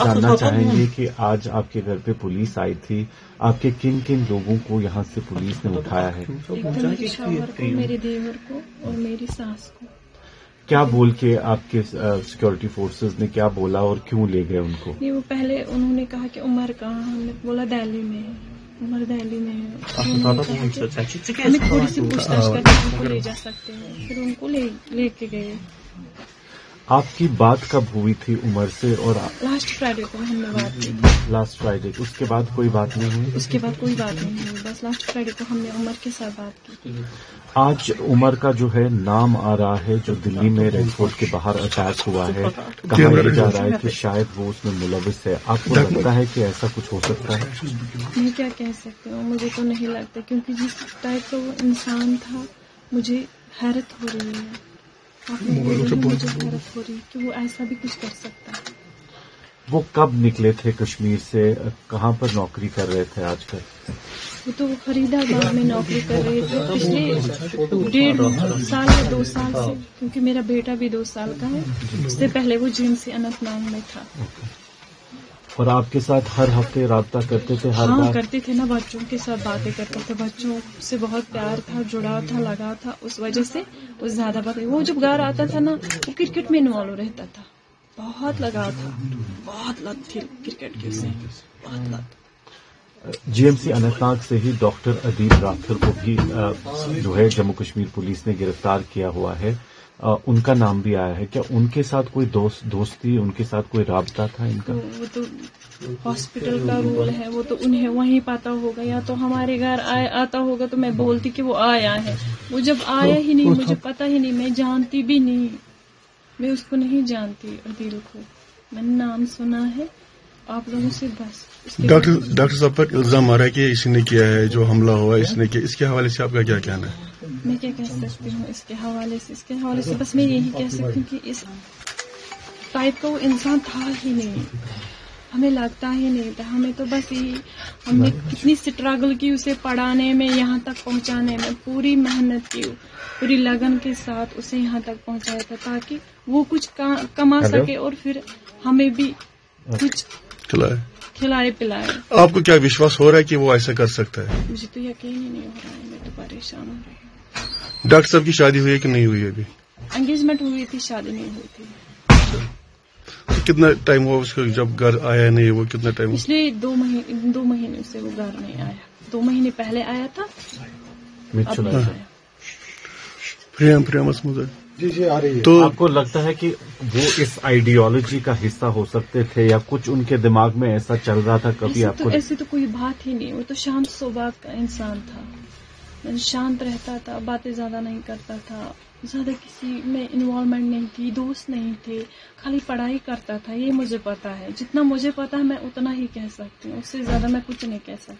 جاننا چاہیں گے کہ آج آپ کے گھر پہ پولیس آئی تھی، آپ کے کن کن لوگوں کو یہاں سے پولیس نے اٹھایا ہے؟ میرے شوہر کو، میرے دیور کو اور میری ساس کو. کیا بول کے آپ کے سیکورٹی فورسز نے کیا بولا اور کیوں لے گئے ان کو؟ نہیں، وہ پہلے انہوں نے کہا کہ عمر کہاں، ہم نے بولا دہلی میں ہے، عمر دہلی میں ہے. ہمیں تھوڑی سی پوچھ تاچھ کر کے ان کو لے جا سکتے ہیں، پھر ان کو لے کے گئے. آپ کی بات کب ہوئی تھی عمر سے؟ اور لاسٹ فرائیڈے کو ہم نے بات کی تھی. لاسٹ فرائیڈے، اس کے بعد کوئی بات نہیں ہوئی؟ اس کے بعد کوئی بات نہیں ہوئی، بس لاسٹ فرائیڈے کو ہم نے عمر کے ساتھ بات کی تھی. آج عمر کا جو ہے نام آ رہا ہے، جو دلی میں ریڈ فورٹ کے باہر اٹیک ہوا ہے، کہا یہ جا رہا ہے کہ شاید وہ اس میں ملوث ہے. آپ کو لگتا ہے کہ ایسا کچھ ہو سکتا ہے؟ میں کیا کہہ سکتی ہوں، مجھے تو نہیں لگتا، کیونکہ جس ٹائپ کا وہ انسان تھا مجھے حیرت ہو رہی ہے. آپ نے بولا مجھے حیرت ہو رہی ہے کہ وہ ایسا بھی کچھ کر سکتا ہے. وہ کب نکلے تھے کشمیر سے؟ کہاں پر نوکری کر رہے تھے آج کل؟ وہ تو فرید آباد میں نوکری کر رہے تھے پچھلے 1.5 سال یا 2 سال سے، کیونکہ میرا بیٹا بھی 2 سال کا ہے. اس سے پہلے وہ GMC اننت ناگ میں تھا. اور آپ کے ساتھ ہر ہفتے رابطہ کرتے تھے؟ ہر ہاں بار کرتے تھے نا، بچوں کے ساتھ باتیں کرتے تھے، بچوں سے بہت پیار تھا، جڑاؤ تھا، لگا تھا. اس وجہ سے وہ زیادہ باتیں، وہ جب گھر آتا تھا نا وہ کرکٹ میں انوالو رہتا تھا، بہت لگا تھا، بہت لت تھی کرکٹ کی اسے، بہت لت. GMC اننت ناگ سے ہی ڈاکٹر ادیب راتھر کو بھی جو ہے جموں کشمیر پولیس نے گرفتار کیا ہوا ہے. ان کا نام بھی آیا ہے. کیا ان کے ساتھ کوئی دوستی، ان کے ساتھ کوئی رابطہ تھا ان کا؟ وہ تو ہاسپٹل کا رول ہے، وہ تو انہیں وہیں پاتا ہوگا، یا تو ہمارے گھر آتا ہوگا تو میں بولتی کہ وہ آیا ہے. وہ جب آیا ہی نہیں، مجھے پتا ہی نہیں، میں جانتی بھی نہیں، میں اس کو نہیں جانتی. عدیل کو میں نے نام سنا ہے آپ لوگوں سے بس. ڈاکٹر صاحب پر الزام آ رہا ہے کہ اسی نے کیا ہے، جو حملہ ہوا اس نے کیا. اس کے حوالے سے آپ کا کیا کہنا ہے؟ میں کیا کہہ سکتی ہوں اس کے حوالے سے بس میں یہی کہہ سکتی ہوں کہ اس ٹائپ کا وہ انسان تھا ہی نہیں، ہمیں لگتا ہی نہیں تھا. ہمیں تو بس یہی، ہم نے کتنی اسٹرگل کی اسے پڑھانے میں، یہاں تک پہنچانے میں، پوری محنت کی، پوری لگن کے ساتھ اسے یہاں تک پہنچایا تھا تاکہ وہ کچھ کما سکے اور پھر ہمیں بھی کچھ کھلائے پلائے. آپ کو کیا وشواس ہو رہا ہے کہ وہ ایسا کر سکتا ہے؟ مجھے تو یقین ہی نہیں ہو رہا ہے، میں تو پریشان ہو رہی ہوں. ڈاکٹر صاحب کی شادی ہوئی ہے کہ نہیں ہوئی ابھی؟ انگیجمنٹ ہوئی تھی، شادی نہیں ہوئی تھی. کتنا ٹائم ہوا اس کو جب گھر آیا نہیں؟ وہ کتنا ٹائم؟ پچھلے 2 مہینے سے وہ گھر نہیں آیا. 2 مہینے پہلے آیا تھا، اب نہیں آیا. تو آپ کو لگتا ہے کہ وہ اس آئیڈیالوجی کا حصہ ہو سکتے تھے، یا کچھ ان کے دماغ میں ایسا چل رہا تھا کبھی آپ کو؟ ایسے تو کوئی بات ہی نہیں، وہ تو شانت سوبات کا انسان تھا، شانت رہتا تھا، باتیں زیادہ نہیں کرتا تھا، زیادہ کسی میں انوالومنٹ نہیں تھی، دوست نہیں تھے، خالی پڑھائی کرتا تھا. یہ مجھے پتا ہے، جتنا مجھے پتا ہے میں اتنا ہی کہہ سکتی ہوں، اس سے زیادہ میں کچھ نہیں کہہ سکتی.